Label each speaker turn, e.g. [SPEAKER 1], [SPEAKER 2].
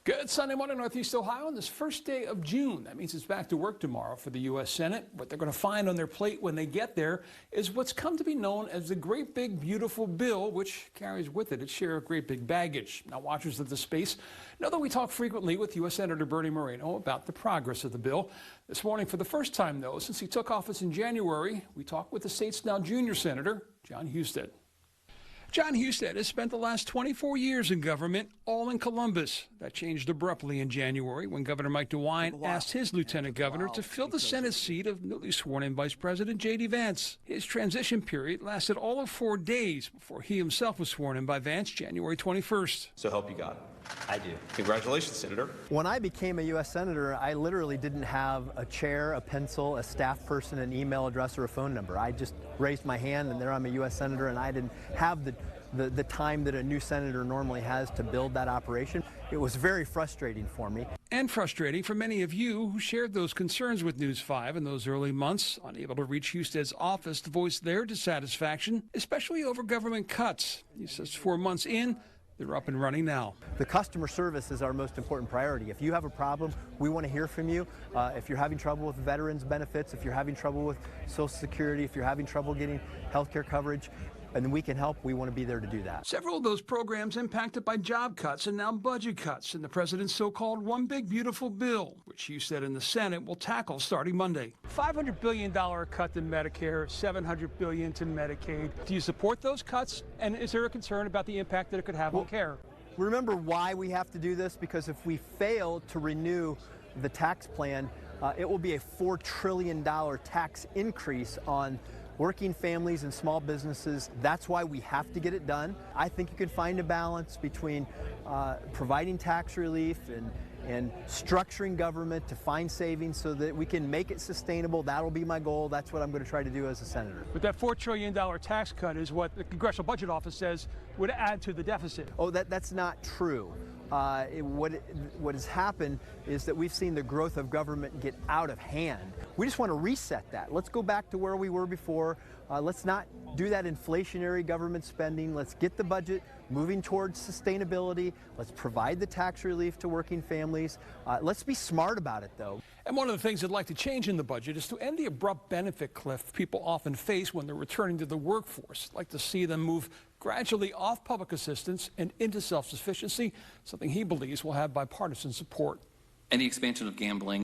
[SPEAKER 1] Good Sunday morning, Northeast Ohio, on this first day of June. That means it's back to work tomorrow for the U.S. Senate. What they're going to find on their plate when they get there is what's come to be known as the Great Big Beautiful Bill, which carries with it its share of great big baggage. Now, watchers of the space know that we talk frequently with U.S. Senator Bernie Moreno about the progress of the bill. This morning, for the first time, though, since he took office in January, we talked with the state's now junior senator, John Husted. John Husted has spent the last 24 years in government, all in Columbus. That changed abruptly in January when Governor Mike DeWine asked his lieutenant governor to fill the Senate seat of newly sworn-in Vice President J.D. Vance. His transition period lasted all of 4 days before he himself was sworn in by Vance January 21st.
[SPEAKER 2] So help you God.
[SPEAKER 3] I do.
[SPEAKER 2] Congratulations, Senator.
[SPEAKER 3] When I became a U.S. Senator, I literally didn't have a chair, a pencil, a staff person, an email address, or a phone number. I just raised my hand, and there I'm a U.S. Senator, and I didn't have the time that a new senator normally has to build that operation. It was very frustrating for me.
[SPEAKER 1] And frustrating for many of you who shared those concerns with News 5 in those early months, unable to reach Husted's office to voice their dissatisfaction, especially over government cuts. He says 4 months in, they're up and running now.
[SPEAKER 3] The customer service is our most important priority. If you have a problem, we want to hear from you. If you're having trouble with veterans benefits, if you're having trouble with Social Security, if you're having trouble getting health care coverage, and we can help, we want to be there to do that.
[SPEAKER 1] Several of those programs impacted by job cuts and now budget cuts in the president's so-called One Big Beautiful Bill, which Husted in the Senate will tackle starting Monday. $500 billion cut to Medicare, $700 billion to Medicaid. Do you support those cuts? And is there a concern about the impact that it could have on care?
[SPEAKER 3] Remember why we have to do this? Because if we fail to renew the tax plan, it will be a $4 trillion tax increase on working families and small businesses. That's why we have to get it done. I think you can find a balance between providing tax relief and structuring government to find savings so that we can make it sustainable. That'll be my goal. That's what I'm going to try to do as a senator.
[SPEAKER 1] But that $4 trillion tax cut is what the Congressional Budget Office says would add to the deficit.
[SPEAKER 3] Oh, that's not true. What has happened is that we've seen the growth of government get out of hand. We just want to reset that. Let's go back to where we were before. Let's not do that inflationary government spending. Let's get the budget moving towards sustainability. Let's provide the tax relief to working families. Let's be smart about it, though.
[SPEAKER 1] And one of the things I'd like to change in the budget is to end the abrupt benefit cliff people often face when they're returning to the workforce. I'd like to see them move gradually off public assistance and into self-sufficiency, something he believes will have bipartisan support.
[SPEAKER 4] And the expansion of gambling.